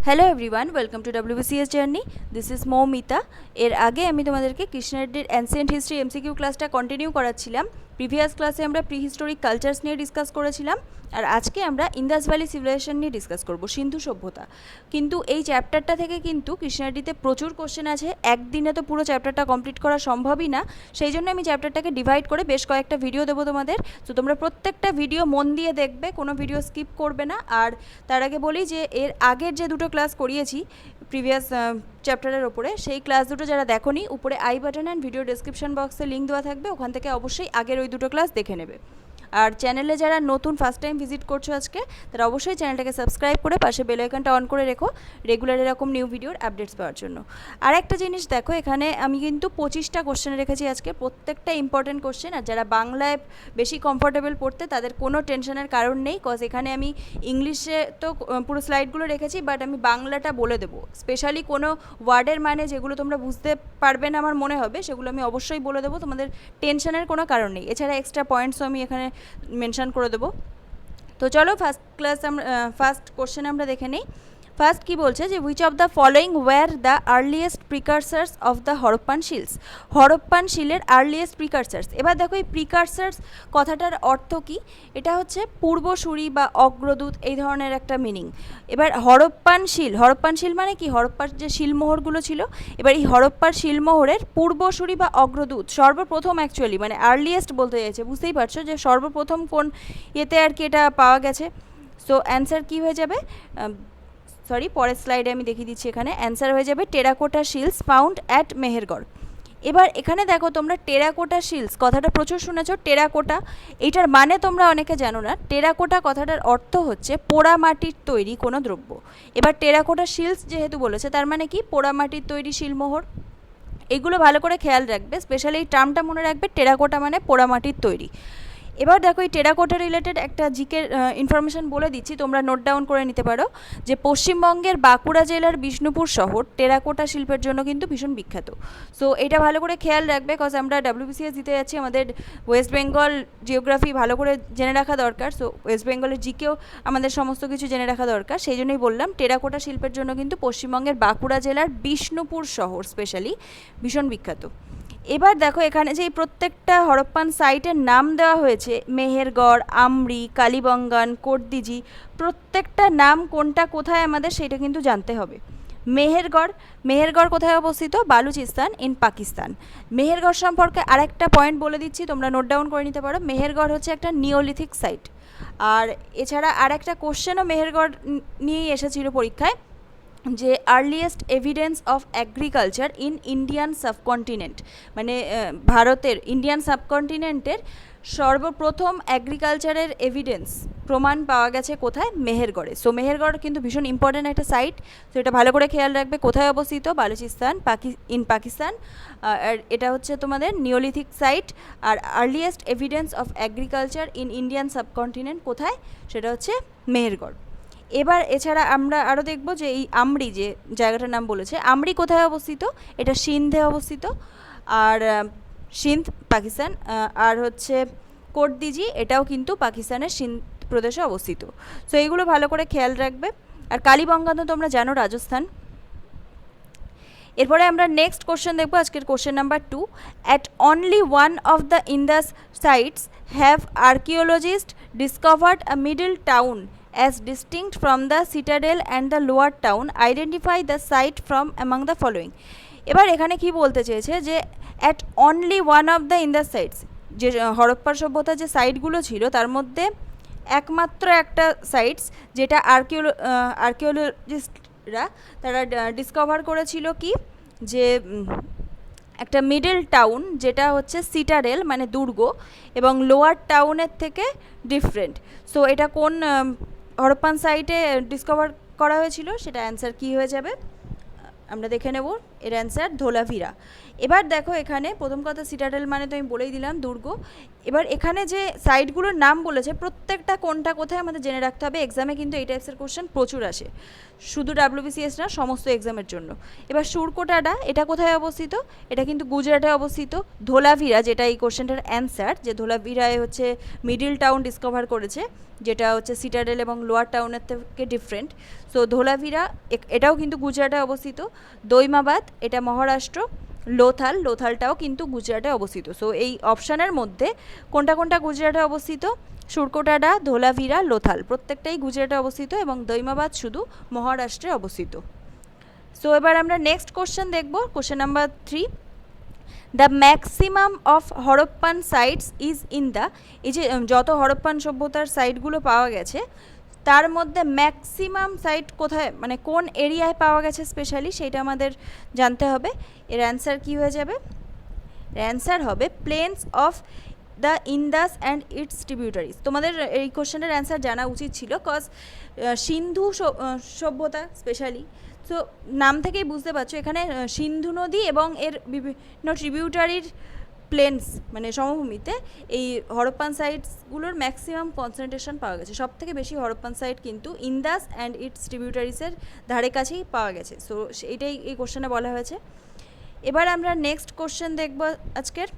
Hello everyone, welcome to WBCS journey. This is Moumita. এর আগে আমি তোমাদেরকে কৃষ্ণারেড্ডির অ্যানসিয়েন্ট হিস্ট্রি এমসিকিউ ক্লাসটা কন্টিনিউ করাচ্ছিলাম। প্রিভিয়াস ক্লাসে আমরা প্রি হিস্টোরিক কালচার্স নিয়ে ডিসকাস করেছিলাম, আর আজকে আমরা ইন্দাস ভ্যালি সিভিলাইজেশন নিয়ে ডিসকাস করব, সিন্ধু সভ্যতা। কিন্তু এই চ্যাপ্টারটা থেকে কিন্তু কৃষ্ণারেড্ডিতে প্রচুর কোশ্চেন আছে, একদিনে তো পুরো চ্যাপ্টারটা কমপ্লিট করা সম্ভবই না। সেই জন্য আমি চ্যাপ্টারটাকে ডিভাইড করে বেশ কয়েকটা ভিডিও দেবো তোমাদের। তো তোমরা প্রত্যেকটা ভিডিও মন দিয়ে দেখবে, কোনো ভিডিও স্কিপ করবে না। আর তার আগে বলি যে এর আগের যে দুটো ক্লাস করিয়েছি প্রিভিয়াস চ্যাপ্টারের ওপরে, সেই ক্লাস দুটো যারা দেখোনি, উপরে I button and video description বক্সে লিঙ্ক দেওয়া থাকবে, ওখান থেকে অবশ্যই আগের ওই দুটো ক্লাস দেখে নেবে। আর চ্যানেলে যারা নতুন ফার্স্ট টাইম ভিজিট করছো আজকে, তারা অবশ্যই চ্যানেলটাকে সাবস্ক্রাইব করে পাশে বেল আইকনটা অন করে রেখো রেগুলার এরকম নিউ ভিডিওর আপডেটস পাওয়ার জন্য। আর একটা জিনিস দেখো, এখানে আমি কিন্তু 25টা কোশ্চেন রেখেছি আজকে, প্রত্যেকটা ইম্পর্টেন্ট কোশ্চেন। আর যারা বাংলায় বেশি কমফোর্টেবল পড়তে, তাদের কোনো টেনশনের কারণ নেই, কজ এখানে আমি ইংলিশে তো পুরো স্লাইডগুলো রেখেছি, বাট আমি বাংলাটা বলে দেবো। স্পেশালি কোনো ওয়ার্ডের মানে যেগুলো তোমরা বুঝতে পারবে না আমার মনে হবে, সেগুলো আমি অবশ্যই বলে দেবো, তোমাদের টেনশনের কোনো কারণ নেই। এছাড়া এক্সট্রা পয়েন্টসও আমি এখানে মেনশন করে দেবো। তো চলো ফার্স্ট কোশ্চেন আমরা দেখে নিই। ফার্স্ট কি বলছে যে which of the following were the earliest precursors of the Harappan seals. Harappan শিলের আর্লিয়েস্ট প্রিকারসার্স। এবার দেখো এই প্রিকারসার্স কথাটার অর্থ কি, এটা হচ্ছে পূর্বসূরি বা অগ্রদূত, এই ধরনের একটা মিনিং। এবার হরপ্পান শিল মানে কি, হরপ্পার যে শিলমোহরগুলো ছিল, এবার এই হরপ্পার শিলমোহরের পূর্বসূরি বা অগ্রদূত, সর্বপ্রথম অ্যাকচুয়ালি মানে আর্লিয়েস্ট বলতে চাইছে, বুঝতেই পারছো যে সর্বপ্রথম কোন এতে আর কি এটা পাওয়া গেছে। সো অ্যান্সার কী হয়ে যাবে, পরের স্লাইডে আমি দেখিয়ে দিচ্ছি। এখানে অ্যান্সার হয়ে যাবে terracotta shields found at Mehrgarh. এবার এখানে দেখো তোমরা টেরাকোটা শিলস কথাটা প্রচুর শুনেছো। টেরাকোটা এইটার মানে তোমরা অনেকে জানো না। টেরাকোটা কথাটার অর্থ হচ্ছে পোড়ামাটির তৈরি কোনো দ্রব্য। এবার টেরাকোটা শিলস যেহেতু বলেছে, তার মানে কি, পোড়ামাটির তৈরি শিলমোহর। এগুলো ভালো করে খেয়াল রাখবে, স্পেশালি এই টার্মটা মনে রাখবে, টেরাকোটা মানে পোড়ামাটির তৈরি। এবার দেখো এই টেরাকোটা রিলেটেড একটা জিকে ইনফরমেশন বলে দিচ্ছি, তোমরা নোট ডাউন করে নিতে পারো, যে পশ্চিমবঙ্গের বাঁকুড়া জেলার বিষ্ণুপুর শহর টেরাকোটা শিল্পের জন্য কিন্তু ভীষণ বিখ্যাত। সো এটা ভালো করে খেয়াল রাখবে, কজ আমরা WBCS দিতে যাচ্ছি, আমাদের ওয়েস্ট বেঙ্গল জিওগ্রাফি ভালো করে জেনে রাখা দরকার। সো ওয়েস্ট বেঙ্গলের জিকেও আমাদের সমস্ত কিছু জেনে রাখা দরকার। সেই জন্যই বললাম টেরাকোটা শিল্পের জন্য কিন্তু পশ্চিমবঙ্গের বাঁকুড়া জেলার বিষ্ণুপুর শহর স্পেশালি ভীষণ বিখ্যাত। এবার দেখো এখানে যে প্রত্যেকটা হরপ্পান সাইটের নাম দেওয়া হয়েছে, মেহেরগড়, আমরি, কালীবঙ্গান, কোটদিজি, প্রত্যেকটা নাম কোনটা কোথায় আমাদের সেটা কিন্তু জানতে হবে। মেহেরগড় কোথায় অবস্থিত? বালুচিস্তান ইন পাকিস্তান। মেহেরগড় সম্পর্কে আরেকটা পয়েন্ট বলে দিচ্ছি, তোমরা নোট ডাউন করে নিতে পারো। মেহেরগড় হচ্ছে একটা নিওলিথিক সাইট। আর এছাড়া আরেকটা কোশ্চেনও মেহেরগড় নিয়েই এসেছিল পরীক্ষায়, যে earliest evidence of agriculture in Indian subcontinent, মানে ভারতের ইন্ডিয়ান সাবকন্টিনেন্টের সর্বপ্রথম অ্যাগ্রিকালচারের এভিডেন্স প্রমাণ পাওয়া গেছে কোথায়? মেহেরগড়ে। সো মেহেরগড় কিন্তু ভীষণ ইম্পর্ট্যান্ট একটা সাইট। তো এটা ভালো করে খেয়াল রাখবে, কোথায় অবস্থিত? বালুচিস্তান ইন পাকিস্তান। আর এটা হচ্ছে তোমাদের নিওলিথিক সাইট। আর earliest evidence of agriculture in Indian subcontinent কোথায়? সেটা হচ্ছে মেহেরগড়। এবার এছাড়া আমরা আরও দেখব যে এই আমরি যে জায়গাটার নাম বলেছে, আমরি কোথায় অবস্থিত? এটা সিন্ধে অবস্থিত, আর সিন্ধ পাকিস্তান। আর হচ্ছে কোটদিজি, এটাও কিন্তু পাকিস্তানের সিন্ধ প্রদেশে অবস্থিত। সো এইগুলো ভালো করে খেয়াল রাখবে। আর কালীবঙ্গান তো তোমরা জানো, রাজস্থান। এরপরে আমরা নেক্সট কোশ্চেন দেখবো, আজকের question number 2। At only one of the Indus sites have archaeologist discovered a middle town as distinct from the citadel and the lower town. Identify the site from among the following. এবার এখানে কি বলতে চেয়েছে, যে at only one of the in the sites, যে হরপ্পার সভ্যতার যে সাইটগুলো ছিল তার মধ্যে একমাত্র একটা সাইটস যেটা আর্কিওলজিস্টরা তারা ডিসকভার করেছিল কি, যে একটা মিডল টাউন যেটা হচ্ছে সিটাডেল মানে দুর্গ, এবং লোয়ার টাউনের থেকে ডিফারেন্ট। সো এটা কোন হরপ্পান সাইটে ডিসকভার করা হয়েছিল, সেটা অ্যান্সার কী হয়ে যাবে আমরা দেখে নেব। এর অ্যান্সার ধোলাভিরা। এবার দেখো এখানে প্রথম কথা সিটাডেল মানে তো আমি বলেই দিলাম দুর্গ। এবার এখানে যে সাইটগুলোর নাম বলেছে প্রত্যেকটা কোনটা কোথায় আমাদের জেনে রাখতে হবে। এক্সামে কিন্তু এই টাইপসের কোশ্চেন প্রচুর আসে, শুধু WBCS না, সমস্ত এক্সামের জন্য। এবার সুরকোটাডা এটা কোথায় অবস্থিত? এটা কিন্তু গুজরাটে অবস্থিত। ধোলাভিরা যেটা এই কোশ্চেনটার অ্যান্সার, যে ধোলাভিরায় হচ্ছে মিডিল টাউন ডিসকভার করেছে, যেটা হচ্ছে সিটাডেল এবং লোয়ার টাউনের থেকে ডিফারেন্ট। সো ধোলাভিরা এটাও কিন্তু গুজরাটে অবস্থিত। দৈমাবাদ এটা মহারাষ্ট্র। লোথালটাও কিন্তু গুজরাটে অবস্থিত। সো এই অপশানের মধ্যে কোনটা কোনটা গুজরাটে অবস্থিত? সুরকোটাডা, ধোলাভিরা, লোথাল প্রত্যেকটাই গুজরাটে অবস্থিত এবং দৈমাবাদ শুধু মহারাষ্ট্রে অবস্থিত। সো এবার আমরা নেক্সট কোশ্চেন দেখব, question number 3। The maximum of Harappan sites is in the, এই যে যত হরপ্পান সভ্যতার সাইটগুলো পাওয়া গেছে তার মধ্যে ম্যাক্সিমাম সাইট কোথায়, মানে কোন এরিয়ায় পাওয়া গেছে স্পেশালি, সেইটা আমাদের জানতে হবে। এর অ্যান্সার কী হয়ে যাবে? এর অ্যান্সার হবে plains of the Indus and its tributaries. তোমাদের এই কোশ্চেনের অ্যান্সার জানা উচিত ছিল, কজ সিন্ধু সভ্যতা স্পেশালি। সো নাম থেকেই বুঝতে পারছো এখানে সিন্ধু নদী এবং এর বিভিন্ন ট্রিবিউটারির প্লেন্স মানে সমভূমিতে এই হরপ্পান সাইটসগুলোর ম্যাক্সিমাম কনসেন্ট্রেশন পাওয়া গেছে। সব থেকে বেশি হরপ্পান সাইট কিন্তু ইন্দাস অ্যান্ড ইটস ট্রিবিউটারিসের ধারে কাছেই পাওয়া গেছে। সো এইটাই এই কোশ্চেনে বলা হয়েছে। এবার আমরা নেক্সট কোশ্চেন দেখব আজকের।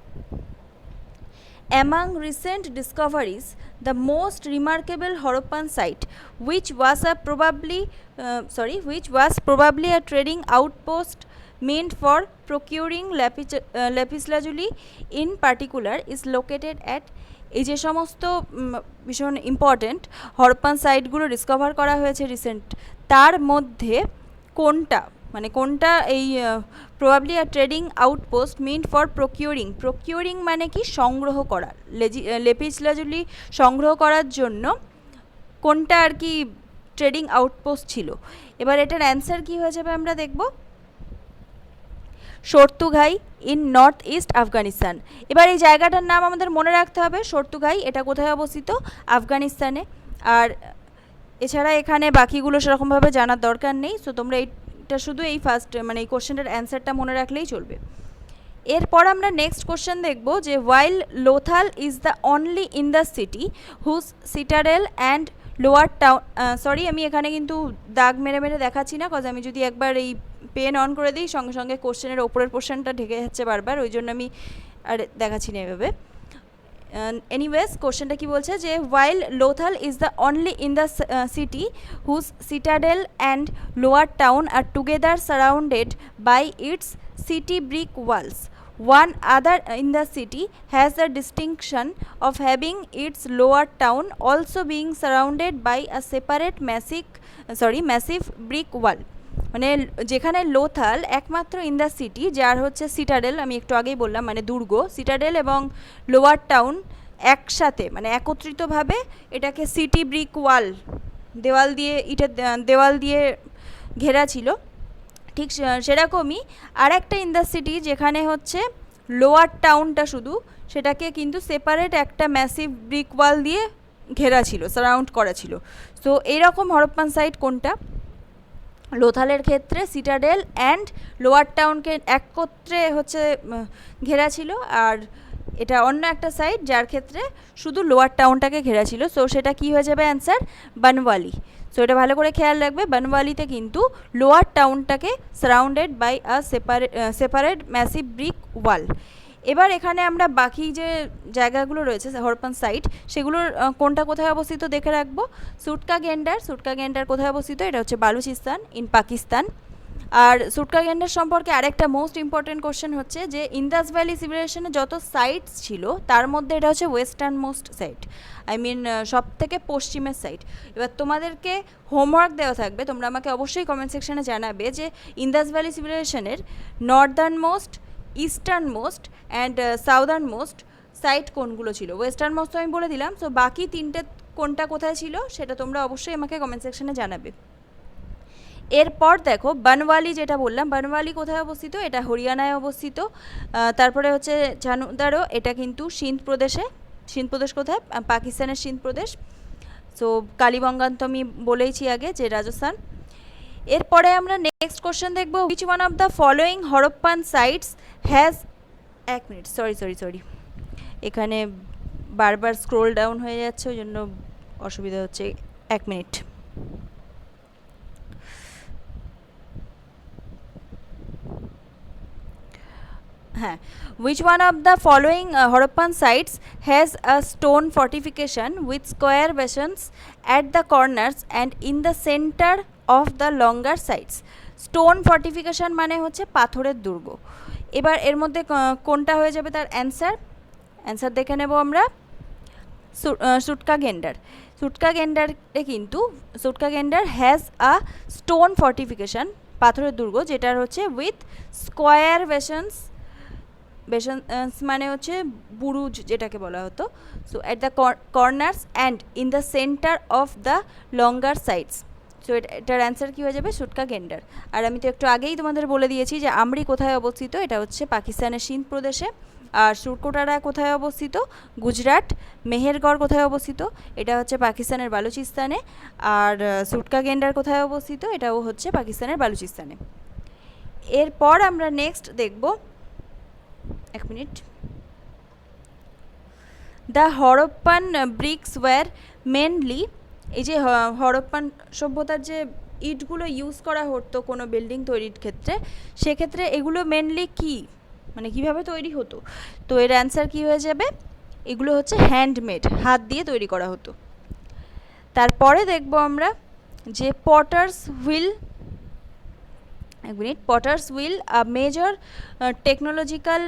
Among recent discoveries, the most remarkable Harappan site, which was probably a trading outpost meant for procuring lapis lazuli in particular, is located at, এই যে সমস্ত ভীষণ ইম্পর্টেন্ট হরপ্পান সাইটগুলো ডিসকভার করা হয়েছে রিসেন্ট, তার মধ্যে কোনটা, মানে কোনটা এই probably a trading outpost meant for procuring মানে কি সংগ্রহ করা, লেপিস লাজুলি সংগ্রহ করার জন্য কোনটা আর কি ট্রেডিং আউটপোস্ট ছিল। এবার এটার অ্যান্সার কী হয়ে যাবে আমরা দেখব, শর্তুঘাই ইন নর্থ ইস্ট আফগানিস্তান। এবার এই জায়গাটার নাম আমাদের মনে রাখতে হবে, শর্তুঘাই এটা কোথায় অবস্থিত? আফগানিস্তানে। আর এছাড়া এখানে বাকিগুলো সেরকমভাবে জানার দরকার নেই। সো তোমরা এটা শুধু এই ফার্স্ট মানে এই কোশ্চেনটার অ্যান্সারটা মনে রাখলেই চলবে। এরপর আমরা নেক্সট কোশ্চেন দেখব যে while Lothal is the only in the city whose citadel and lower town, sorry আমি এখানে কিন্তু দাগ মেরে মেরে দেখাচ্ছি না, কজ আমি যদি একবার এই পেন অন করে দিই সঙ্গে সঙ্গে কোশ্চেনের ওপরের পোর্শনটা ঢেকে যাচ্ছে বারবার, ওই জন্য আমি আর দেখাচ্ছি না এভাবে। এনিওয়েজ কোশ্চেনটা কি বলছে যে while Lothal is the only in the city whose citadel and lower town আর together surrounded by its city brick walls, one other in the city has the distinction of having its lower town also being surrounded by a separate massive brick wall। মানে যেখানে লোথাল একমাত্র in the city, যার হচ্ছে citadel, আমি একটু আগেই বললাম মানে দুর্গ, সিটাডেল এবং লোয়ার টাউন একসাথে মানে একত্রিতভাবে এটাকে সিটি ব্রিক ওয়াল, দেওয়াল দিয়ে ঘেরা ছিল। ঠিক সেরকমই আরেকটা ইন দ্য সিটি যেখানে হচ্ছে লোয়ার টাউনটা শুধু, সেটাকে কিন্তু সেপারেট একটা ম্যাসিভ ব্রিক ওয়াল দিয়ে ঘেরা ছিল, সারাউন্ড করা ছিল। সো এইরকম হরপ্পান সাইট কোনটা? লোথালের ক্ষেত্রে সিটাডেল অ্যান্ড লোয়ার টাউনকে একত্রে হচ্ছে ঘেরা ছিল, আর এটা অন্য একটা সাইট যার ক্ষেত্রে শুধু লোয়ার টাউনটাকে ঘেরা ছিল। সো সেটা কি হয়ে যাবে অ্যান্সার? বানওয়ালি। সো এটা ভালো করে খেয়াল রাখবে, বানওয়ালিতে কিন্তু লোয়ার টাউনটাকে surrounded by a separate massive brick wall. এবার এখানে আমরা বাকি যে জায়গাগুলো রয়েছে হরপ্পান সাইট, সেগুলোর কোনটা কোথায় অবস্থিত দেখে রাখবো। সুটকা গেন্ডার কোথায় অবস্থিত? এটা হচ্ছে বালুচিস্তান ইন পাকিস্তান। আর সুটকা গেন্ডার সম্পর্কে আরেকটা মোস্ট ইম্পর্টেন্ট কোশ্চেন হচ্ছে যে ইন্দাস ভ্যালি সিভিলাইজেশনে যত সাইটস ছিল তার মধ্যে এটা হচ্ছে western most site, I mean সব থেকে পশ্চিমের সাইট। এবার তোমাদেরকে হোমওয়ার্ক দেওয়া থাকবে, তোমরা আমাকে অবশ্যই কমেন্ট সেকশনে জানাবে যে ইন্দাস ভ্যালি সিভিলাইজেশনের northern most, eastern most and southern most site কোনগুলো ছিল। ওয়েস্টার্ন মোস্ট তো আমি বলে দিলাম, সো বাকি তিনটে কোনটা কোথায় ছিল সেটা তোমরা অবশ্যই আমাকে কমেন্ট সেকশনে জানাবে। এরপর দেখো বানওয়ালি, যেটা বললাম বানওয়ালি কোথায় অবস্থিত? এটা হরিয়ানায় অবস্থিত। তারপরে হচ্ছে ঝানুদারো, এটা কিন্তু সিন্ধ প্রদেশ কোথায়? পাকিস্তানের সিন্ধ প্রদেশ। সো কালীবঙ্গান তো আমি বলেইছি আগে যে রাজস্থান। এরপরে আমরা নেক্সট কোশ্চেন দেখব, which one of the following Harappan sites has, এক মিনিট, সরি, এখানে বারবার স্ক্রোল ডাউন হয়ে যাচ্ছে, ওই জন্য অসুবিধা হচ্ছে, এক মিনিট। হ্যাঁ, which one of the following Harappan sites has a stone fortification with square bastions at the corners and in the center of the longer sides? Stone fortification মানে হচ্ছে পাথরের দুর্গ। এবার এর মধ্যে কোনটা হয়ে যাবে তার অ্যান্সার দেখে নেব আমরা। Sutkagen Dor. Sutkagen Dor has a stone fortification, পাথরের দুর্গ, যেটার হচ্ছে উইথ স্কোয়ার বেশনস মানে হচ্ছে বুরুজ যেটাকে বলা হতো। So at the corners and in the centre of the longer sides. So এটার অ্যান্সার কী হয়ে যাবে? সুটকা গেন্ডার। আর আমি তো একটু আগেই তোমাদের বলে দিয়েছি যে আমরি কোথায় অবস্থিত, এটা হচ্ছে পাকিস্তানের সিন্ধ প্রদেশে। আর সুরকোটারা কোথায় অবস্থিত? গুজরাট। মেহেরগড় কোথায় অবস্থিত? এটা হচ্ছে পাকিস্তানের বালুচিস্তানে। আর সুটকা গেন্ডার কোথায় অবস্থিত? এটাও হচ্ছে পাকিস্তানের বালুচিস্তানে। এরপর আমরা নেক্সট দেখব, এক minute, the Harappan bricks were mainly, এই যে হরপ্পান সভ্যতার যে ইটগুলো ইউজ করা হতো কোনো বিল্ডিং তৈরির ক্ষেত্রে, সেক্ষেত্রে এগুলো মেনলি কি, মানে কিভাবে তৈরি হতো? তো এর অ্যান্সার কী হয়ে যাবে? এগুলো হচ্ছে হ্যান্ডমেড, হাত দিয়ে তৈরি করা হতো। তারপরে দেখব আমরা যে পটার্স হুইল, এক minute, potter's wheel, a major technological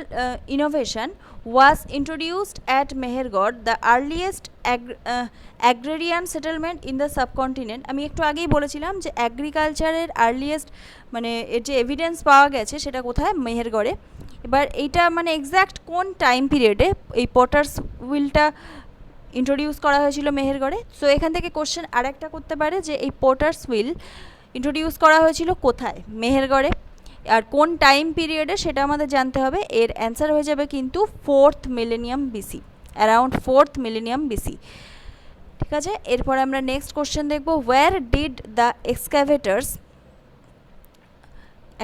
innovation was introduced at Mehergarh, the earliest agrarian settlement in the subcontinent. আমি একটু আগেই বলেছিলাম যে অ্যাগ্রিকালচারের আর্লিয়েস্ট মানে এর যে এভিডেন্স পাওয়া গেছে সেটা কোথায়? মেহেরগড়ে। এবার এইটা মানে এক্স্যাক্ট কোন টাইম পিরিয়ডে এই পটার্স হুইলটা ইন্ট্রোডিউস করা হয়েছিল মেহেরগড়ে? সো এখান থেকে কোশ্চেন আরেকটা করতে পারে যে এই পটার্স হুইল ইন্ট্রোডিউস করা হয়েছিল কোথায়? মেহেরগড়ে। আর কোন টাইম পিরিয়ডে সেটা আমাদের জানতে হবে। এর অ্যান্সার হয়ে যাবে কিন্তু 4th millennium BC, around 4th millennium BC. ঠিক আছে, এরপর আমরা নেক্সট কোশ্চেন দেখব, ওয়্যার ডিড দ্য এক্সক্যাভেটার্স,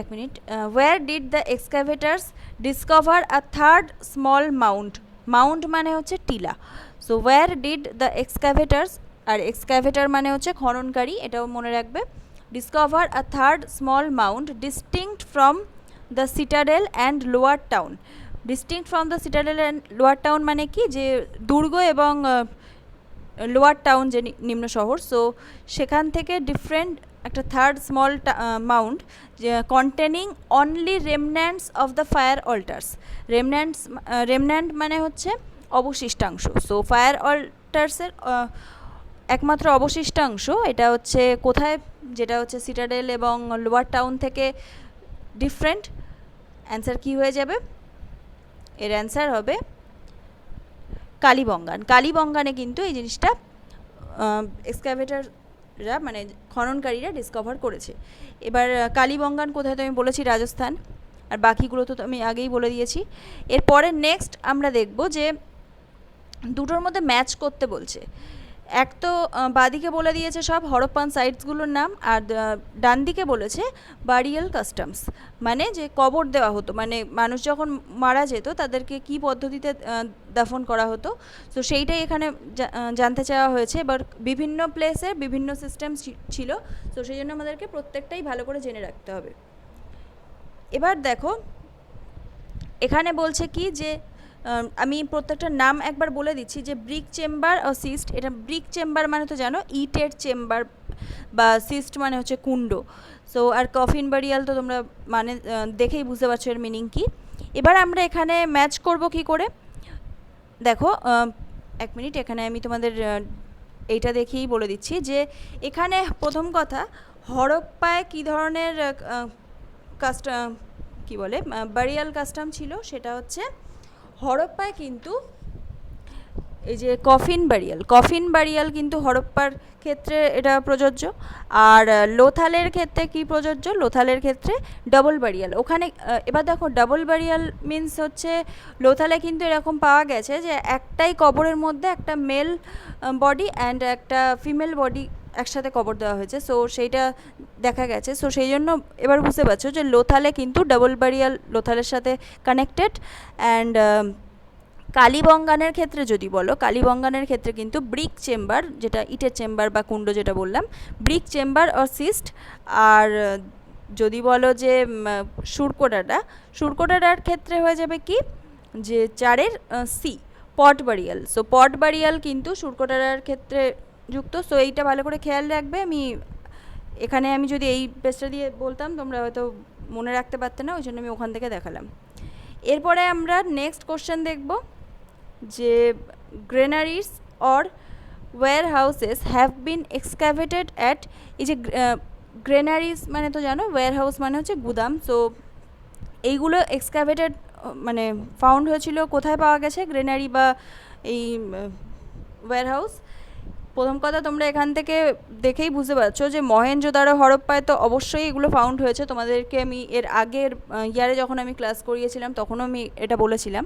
এক মিনিট, where did the excavators discover a third small mount? Mount মানে হচ্ছে টিলা। So where did the excavators, আর এক্সক্যাভেটার মানে হচ্ছে খননকারী, এটাও মনে রাখবে। discover a third small mound distinct from the citadel and lower town. distinct from the citadel and lower town মানে কি? যে দুর্গ এবং লোয়ার টাউন যে নিম্ন শহর, সো সেখান থেকে ডিফারেন্ট একটা third small mount containing only remnants of the fire altars. Remnant মানে হচ্ছে অবশিষ্টাংশ। সো ফায়ার অল্টার্সের একমাত্র অবশিষ্টাংশ এটা হচ্ছে কোথায়? যেটা হচ্ছে সিটাডেল এবং লোয়ার টাউন থেকে ডিফারেন্ট। অ্যান্সার কি হয়ে যাবে? এর অ্যান্সার হবে কালীবঙ্গান। কালীবঙ্গানে কিন্তু এই জিনিসটা এক্সক্যাভেটাররা মানে খননকারীরা ডিসকভার করেছে। এবার কালীবঙ্গান কোথায় তো আমি বলেছি রাজস্থান, আর বাকিগুলো তো আমি আগেই বলে দিয়েছি। এরপরে নেক্সট আমরা দেখব যে দুটোর মধ্যে ম্যাচ করতে বলছে। এক তো বাদিকে বলে দিয়েছে সব হরপ্পান সাইটসগুলোর নাম, আর ডান দিকে বলেছে বারিয়াল কাস্টমস, মানে যে কবর দেওয়া হতো, মানে মানুষ যখন মারা যেত তাদেরকে কি পদ্ধতিতে দাফন করা হতো। তো সেইটাই এখানে জানতে চাওয়া হয়েছে। এবার বিভিন্ন প্লেসের বিভিন্ন সিস্টেম ছিল, তো সেই জন্য আমাদেরকে প্রত্যেকটাই ভালো করে জেনে রাখতে হবে। এবার দেখো এখানে বলছে কি যে আমি প্রত্যেকটার নাম একবার বলে দিচ্ছি, যে ব্রিক চেম্বার ও সিস্ট। এটা ব্রিক চেম্বার মানে তো জানো ইটের চেম্বার, বা সিস্ট মানে হচ্ছে কুণ্ড। সো আর কফিন বারিয়াল তো তোমরা মানে দেখেই বুঝতে পারছো এর মিনিং কি। এবার আমরা এখানে ম্যাচ করব কি করে? দেখো এক মিনিট, এখানে আমি তোমাদের এইটা দেখেই বলে দিচ্ছি যে এখানে প্রথম কথা হরপ্পায় কী ধরনের কি বলে বারিয়াল কাস্টম ছিল, সেটা হচ্ছে হরপ্পায় কিন্তু এই যে কফিন বারিয়াল কিন্তু হরপ্পার ক্ষেত্রে এটা প্রযোজ্য। আর লোথালের ক্ষেত্রে কি প্রযোজ্য? লোথালের ক্ষেত্রে ডবল বারিয়াল। ওখানে এবার দেখো ডবল বারিয়াল মিন্স হচ্ছে লোথালে কিন্তু এরকম পাওয়া গেছে যে একটাই কবরের মধ্যে একটা মেল বডি অ্যান্ড একটা ফিমেল বডি একসাথে কবর দেওয়া হয়েছে, সো সেইটা দেখা গেছে। সো সেই জন্য এবার বুঝতে পারছো যে লোথালে কিন্তু ডাবল বারিয়াল লোথালের সাথে কানেক্টেড। অ্যান্ড কালীবঙ্গানের ক্ষেত্রে যদি বলো, কালীবঙ্গানের ক্ষেত্রে কিন্তু ব্রিক চেম্বার, যেটা ইটের চেম্বার বা কুণ্ড যেটা বললাম, ব্রিক চেম্বার অর সিস্ট। আর যদি বলো যে সুরকোটাটার ক্ষেত্রে হয়ে যাবে কি, যে 4-এর সি, পট বারিয়াল। সো পট বারিয়াল কিন্তু সুরকোটাটার ক্ষেত্রে যুক্ত। সো এইটা ভালো করে খেয়াল রাখবে। আমি যদি এই পেজটা দিয়ে বলতাম তোমরা হয়তো মনে রাখতে পারতে না, ওই জন্য আমি ওখান থেকে দেখালাম। এরপরে আমরা নেক্সট কোশ্চেন দেখব যে granaries or warehouses have been excavated at, এই যে গ্রেনারিস মানে তো জানো, ওয়্যার হাউস মানে হচ্ছে গুদাম। সো এইগুলো এক্সক্যাভেটেড মানে ফাউন্ড হয়েছিল, কোথায় পাওয়া গেছে গ্রেনারি বা এই ওয়্যার হাউস? প্রথম কথা তোমরা এখান থেকে দেখেই বুঝতে পারছো যে মহেঞ্জোদারো হরপ্পায় তো অবশ্যই এগুলো ফাউন্ড হয়েছে। তোমাদেরকে আমি এর আগের ইয়ারে যখন আমি ক্লাস করিয়েছিলাম তখনও আমি এটা বলেছিলাম।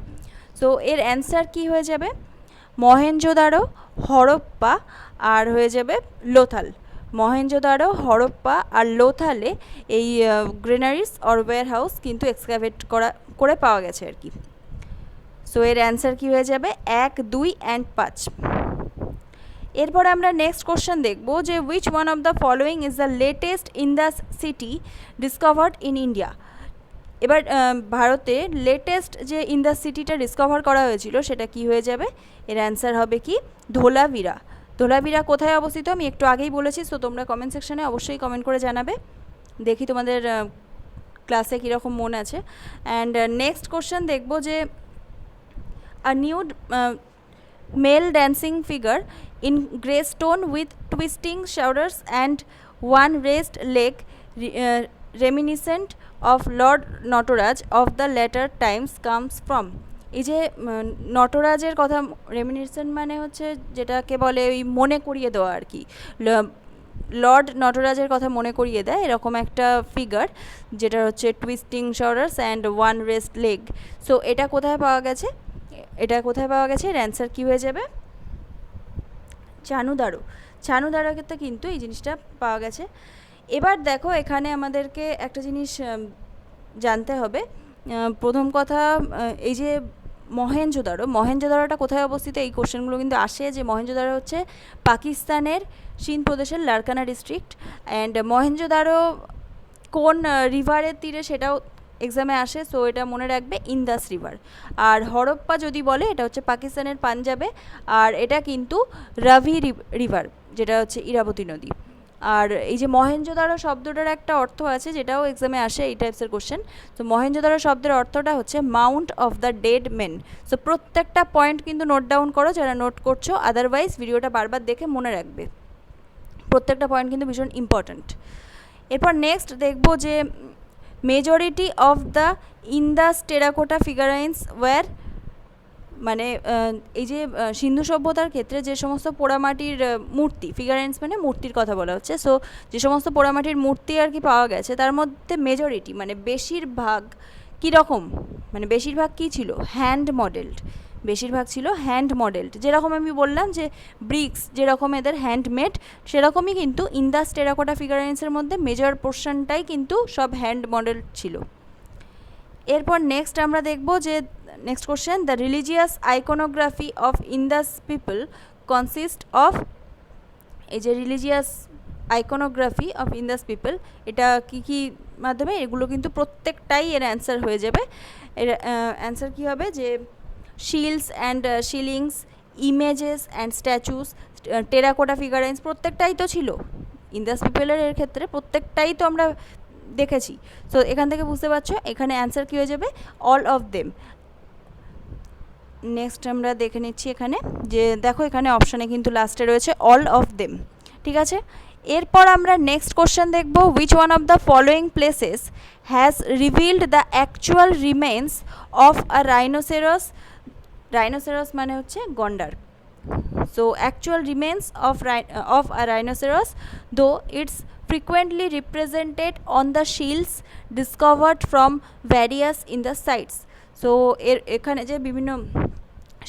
সো এর অ্যান্সার কি হয়ে যাবে? মহেঞ্জোদারো, হরপ্পা আর হয়ে যাবে লোথাল। মহেঞ্জোদারো, হরপ্পা আর লোথালে এই গ্রেনারিস অর ওয়্যার হাউস কিন্তু এক্সক্যাভেট করে পাওয়া গেছে আর কি। সো এর অ্যান্সার কি হয়ে যাবে? 1, 2 অ্যান্ড 5। এরপরে আমরা নেক্সট কোশ্চেন দেখব যে which one of the following is the latest Indus city discovered in India. এবার ভারতে লেটেস্ট যে ইন্দাস সিটিটা ডিসকভার করা হয়েছিল সেটা কি হয়ে যাবে? এর অ্যান্সার হবে কি? ধোলাভিরা। ধোলাভিরা কোথায় অবস্থিত আমি একটু আগেই বলেছি। সো তোমরা কমেন্ট সেকশানে অবশ্যই কমেন্ট করে জানাবে, দেখি তোমাদের ক্লাসে কীরকম মন আছে। অ্যান্ড নেক্সট কোশ্চেন দেখব যে আ nude male dancing figure in grey stone with twisting shoulders and one raised leg reminiscent of Lord Notoraj of the latter times comes from। এই যে নটরাজের কথা, রেমিনিসেন্ট মানে হচ্ছে যেটাকে বলে ওই মনে করিয়ে দেওয়া আর কি, লর্ড নটরাজের কথা মনে করিয়ে দেয় এরকম একটা ফিগার, যেটা হচ্ছে twisting shoulders and one rest leg. So এটা কোথায় পাওয়া গেছে? এর অ্যান্সার কী হয়ে যাবে? ছানুদারোতে কিন্তু এই জিনিসটা পাওয়া গেছে। এবার দেখো এখানে আমাদেরকে একটা জিনিস জানতে হবে। প্রথম কথা, এই যে মহেঞ্জোদারোটা কোথায় অবস্থিত, এই কোশ্চেনগুলো কিন্তু আসে যে মহেঞ্জোদারো হচ্ছে পাকিস্তানের সিন্ধ প্রদেশের লারকানা ডিস্ট্রিক্ট। অ্যান্ড মহেঞ্জোদারো কোন রিভারের তীরে সেটাও এক্সামে আসে। সো এটা মনে রাখবে, ইন্দাস রিভার। আর হরপ্পা যদি বলে এটা হচ্ছে পাকিস্তানের পাঞ্জাবে, আর এটা কিন্তু রাভি রিভার, যেটা হচ্ছে ইরাবতী নদী। আর এই যে মহেঞ্জোদারো শব্দটার একটা অর্থ আছে যেটাও এক্সামে আসে, এই টাইপসের কোশ্চেন। তো মহেঞ্জোদারো শব্দের অর্থটা হচ্ছে mound of the dead men. So প্রত্যেকটা পয়েন্ট কিন্তু নোট ডাউন করো যারা নোট করছো, আদারওয়াইজ ভিডিওটা বারবার দেখে মনে রাখবে, প্রত্যেকটা পয়েন্ট কিন্তু ভীষণ ইম্পর্ট্যান্ট। এরপর নেক্সট দেখব যে majority of the Indus terracotta figurines were, মানে এই যে সিন্ধু সভ্যতার ক্ষেত্রে যে সমস্ত পোড়ামাটির মূর্তি, ফিগারাইন্স মানে মূর্তির কথা বলা হচ্ছে। সো যে সমস্ত পোড়ামাটির মূর্তি আর কি পাওয়া গেছে তার মধ্যে মেজরিটি মানে বেশিরভাগ কীরকম, মানে বেশিরভাগ কী ছিল? Hand modelled. বেশিরভাগ ছিল হ্যান্ড মডেলড। যেরকম আমি বললাম যে ব্রিক্স যেরকম এদের হ্যান্ডমেড, সেরকমই কিন্তু ইন্দাস টেরাকোটা ফিগারাইন্সের মধ্যে মেজর পোর্শনটাই কিন্তু সব হ্যান্ড মডেল ছিল। এরপর নেক্সট আমরা দেখব যে next question, the religious iconography of Indus people consist of. এই যে religious iconography of Indus people, এটা কী কী মাধ্যমে? এগুলো কিন্তু প্রত্যেকটাই এর অ্যান্সার হয়ে যাবে। এর অ্যান্সার কী হবে? যে seals and sealings, images and statues, terracotta figurines, প্রত্যেকটাই তো ছিল ইন্দাস পিপলের ক্ষেত্রে, প্রত্যেকটাই তো আমরা দেখেছি। সো এখান থেকে বুঝতে পারছো এখানে অ্যান্সার কী হয়ে যাবে? All of them. নেক্সট আমরা দেখে নিচ্ছি এখানে যে দেখো এখানে অপশানে কিন্তু লাস্টে রয়েছে অল অফ দেম, ঠিক আছে। এরপর আমরা নেক্সট কোশ্চেন দেখব, which one of the following places has revealed the actual remains of a rhinoceros. Rhinoceros মানে হচ্ছে গন্ডার। So actual remains of a rhinoceros দো it's frequently represented on the shields discovered from various in the sites। So এখানে যে বিভিন্ন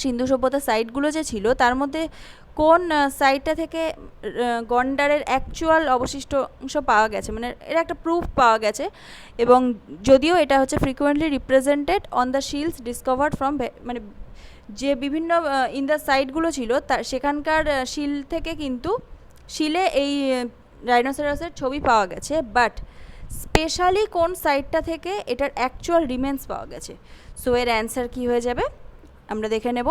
সিন্ধু সভ্যতার সাইটগুলো যে ছিল তার মধ্যে কোন সাইটটা থেকে গন্ডারের অ্যাকচুয়াল অবশিষ্ট অংশ পাওয়া গেছে, মানে এর একটা প্রুফ পাওয়া গেছে। এবং যদিও এটা হচ্ছে frequently represented on the shields discovered from, মানে যে বিভিন্ন ইন দ্য সাইটগুলো ছিল তার সেখানকার শিল থেকে কিন্তু শিলে এই রাইনোসেরাসের ছবি পাওয়া গেছে, বাট স্পেশালি কোন সাইটটা থেকে এটার অ্যাকচুয়াল রিমেন্স পাওয়া গেছে। সো এর অ্যান্সার কী হয়ে যাবে, আমরা দেখে নেব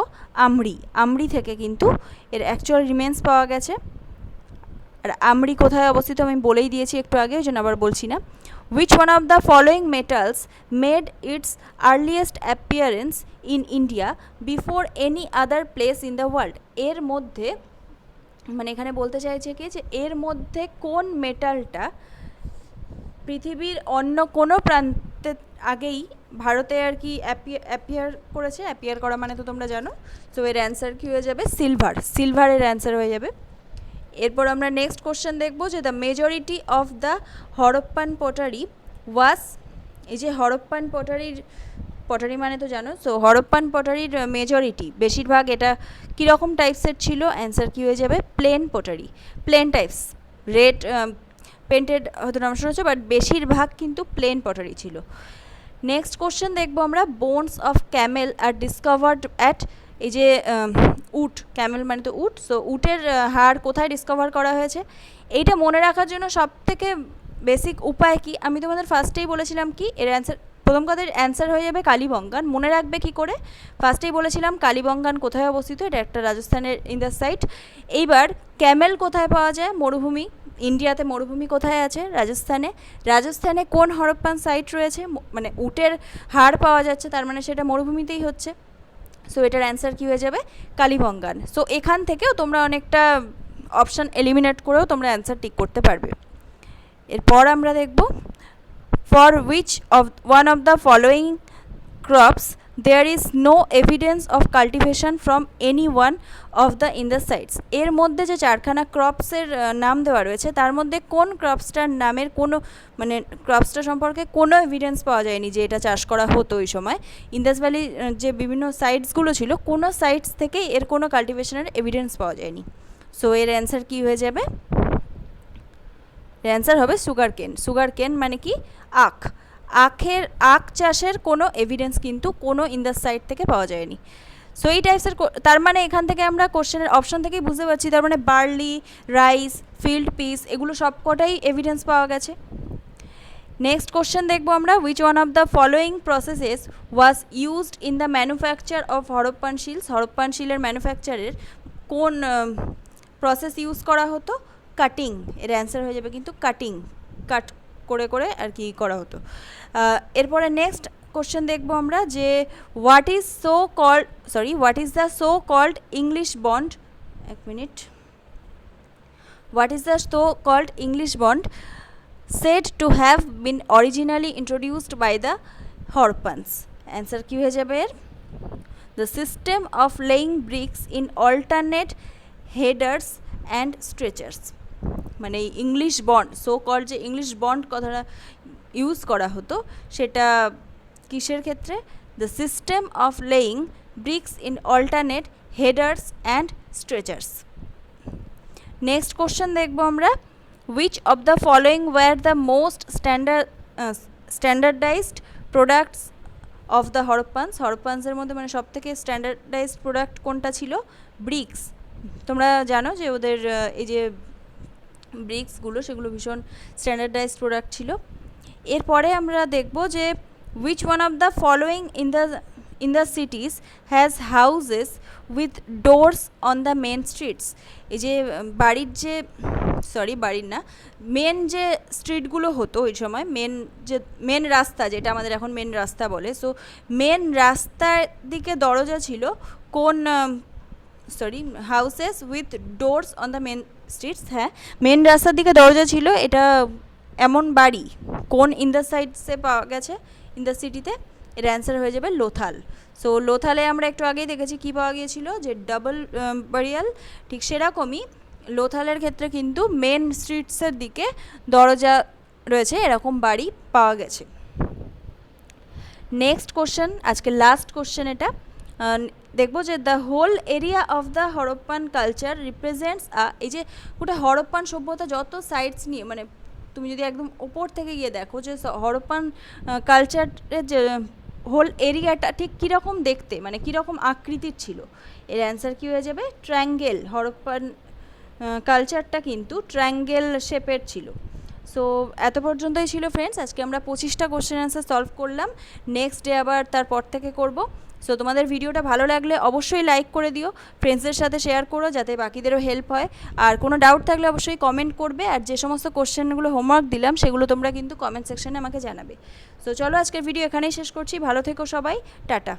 আমরি থেকে কিন্তু এর অ্যাকচুয়াল রিমেন্স পাওয়া গেছে। আর আমরি কোথায় অবস্থিত আমি বলেই দিয়েছি একটু আগে, ওই জন্য আবার বলছি না। Which one of the following metals made it's earliest appearance in India before any other place in the world. এর মধ্যে মানে এখানে বলতে চাইছে কি যে এর মধ্যে কোন মেটালটা পৃথিবীর অন্য কোনো প্রান্তে আগেই ভারতে আর কি অ্যাপিয়ার করেছে। অ্যাপিয়ার করা মানে তো তোমরা জানো। সো এর অ্যান্সার কী হয়ে যাবে, সিলভারের অ্যান্সার হয়ে যাবে। এরপর আমরা নেক্সট কোশ্চেন দেখব যে the majority of the Harappan pottery was, এই যে হরপ্পান পটারি মানে তো জানো। সো হরপ্পান পটারির মেজরিটি বেশিরভাগ এটা কীরকম টাইপসের ছিল, অ্যান্সার কী হয়ে যাবে, প্লেন টাইপস। রেড পেন্টেড হয়তো নাম শুনেছো, বাট বেশিরভাগ কিন্তু প্লেন পটারি ছিল। নেক্সট কোশ্চেন দেখবো আমরা, bones of camel are discovered at, এই যে উট, ক্যামেল মানে তো উট, সো উটের হাড় কোথায় ডিসকভার করা হয়েছে। এইটা মনে রাখার জন্য সবথেকে বেসিক উপায় কি, আমি তোমাদের ফার্স্টেই বলেছিলাম কি এর অ্যান্সার, প্রথম কথার অ্যান্সার হয়ে যাবে কালীবঙ্গান। মনে রাখবে কি করে, ফার্স্টেই বলেছিলাম কালীবঙ্গান কোথায় অবস্থিত, এটা একটা রাজস্থানের ইন দ্য সাইট। এইবার ক্যামেল কোথায় পাওয়া যায়, মরুভূমি, ইন্ডিয়াতে মরুভূমি কোথায় আছে, রাজস্থানে কোন হরপ্পান সাইট রয়েছে, মানে উটের হাড় পাওয়া যাচ্ছে, তার মানে সেটা মরুভূমিতেই হচ্ছে। সো এটার অ্যান্সার কী হয়ে যাবে, কালীবঙ্গান। সো এখান থেকেও তোমরা অনেকটা অপশান এলিমিনেট করেও তোমরা অ্যান্সার টিক করতে পারবে। এরপর আমরা দেখব, for which of one of the following crops there is no evidence of cultivation from any one of the in the sites. এর মধ্যে যে চারখানা ক্রপসের নাম দেওয়া রয়েছে তার মধ্যে কোন ক্রপসটার নামের কোনো, মানে ক্রপসটা সম্পর্কে কোনো এভিডেন্স পাওয়া যায়নি যে এটা চাষ করা হতো ওই সময়। ইন্দাস ভ্যালি যে বিভিন্ন সাইটসগুলো ছিল, কোনো সাইটস থেকেই এর কোনো কাল্টিভেশনের এভিডেন্স পাওয়া যায়নি। সো এর অ্যান্সার কী হয়ে যাবে, এর অ্যান্সার হবে সুগার কেন মানে কি, আখ চাষের কোনো এভিডেন্স কিন্তু কোনো ইন্দাস সাইট থেকে পাওয়া যায়নি। সো এই টাইপসের, তার মানে এখান থেকে আমরা কোশ্চেনের অপশান থেকেই বুঝতে পারছি, তার মানে বার্লি, রাইস, ফিল্ড পিস এগুলো সবকটাই এভিডেন্স পাওয়া গেছে। নেক্সট কোশ্চেন দেখবো আমরা, which one of the following processes was used in the manufacture of Harappan seals. Harappan শিলের ম্যানুফ্যাকচারের কোন প্রসেস ইউজ করা হতো, কাটিং। এর অ্যান্সার হয়ে যাবে কিন্তু কাট করে আর কি করা হতো। এরপরে নেক্সট কোশ্চেন দেখবো আমরা যে what is the so called English bond, what is the so called English bond said to have been originally introduced by the Horoppans? Answer কী হয়ে যাবে এর, the system of laying bricks in alternate headers and stretchers। মানে English bond, so called যে English bond কথাটা use করা হতো সেটা কিসের ক্ষেত্রে, the system of laying bricks in alternate headers and stretchers। Next question দেখবো আমরা, which of the following were the most standardized products of the হরপ্পানসের মধ্যে মানে সব থেকে স্ট্যান্ডার্ডাইজড প্রোডাক্ট কোনটা ছিল, ব্রিক্স। তোমরা জানো যে ওদের এই যে ব্রিক্সগুলো সেগুলো ভীষণ স্ট্যান্ডার্ডাইজড প্রোডাক্ট ছিল। এরপরে আমরা দেখব যে which one of the following in the cities has houses with doors on the main streets। এই যে বাড়ির না, মেন যে স্ট্রিটগুলো হতো ওই সময়, মেন রাস্তা যেটা আমাদের এখন মেন রাস্তা বলে, সো মেন রাস্তার দিকে দরজা ছিল কোন, houses with doors on the main streets. হ্যাঁ, মেন রাস্তার দিকে দরজা ছিল, এটা এমন বাড়ি কোন ইন দ্য সাইডসে পাওয়া গেছে, ইন দ্য সিটিতে। এর অ্যান্সার হয়ে যাবে লোথাল। সো লোথালে আমরা একটু আগেই দেখেছি কী পাওয়া গিয়েছিল, যে ডাবল বারিয়াল। ঠিক সেরকমই লোথালের ক্ষেত্রে কিন্তু মেন স্ট্রিটসের দিকে দরজা রয়েছে এরকম বাড়ি পাওয়া গেছে। নেক্সট কোশ্চেন, আজকে লাস্ট কোশ্চেন এটা, দেখবো যে the whole area of the Harappan culture represents এই যে গোটা হরপ্পান সভ্যতা যত সাইটস নিয়ে, মানে তুমি যদি একদম ওপর থেকে গিয়ে দেখো যে হরপ্পান কালচারের যে হোল এরিয়াটা ঠিক কীরকম দেখতে, মানে কীরকম আকৃতির ছিল, এর অ্যান্সার কী হয়ে যাবে? ট্রায়াঙ্গেল। হরপ্পান কালচারটা কিন্তু ট্রায়াঙ্গেল শেপের ছিল। সো এত পর্যন্তই ছিল ফ্রেন্ডস, আজকে আমরা 25টা কোশ্চেন অ্যান্সার সলভ করলাম। নেক্সট ডে আবার তারপর থেকে করব। সো তোমাদের ভিডিওটা ভালো লাগলে অবশ্যই লাইক করে দিও, ফ্রেন্ডসদের সাথে শেয়ার করো যাতে বাকিদেরও হেল্প হয়। আর কোনো ডাউট থাকলে অবশ্যই কমেন্ট করবে, আর যে সমস্ত কোশ্চেনগুলো হোমওয়ার্ক দিলাম সেগুলো তোমরা কিন্তু কমেন্ট সেকশনে আমাকে জানাবে। সো চলো আজকের ভিডিও এখানেই শেষ করছি, ভালো থেকো সবাই, টাটা।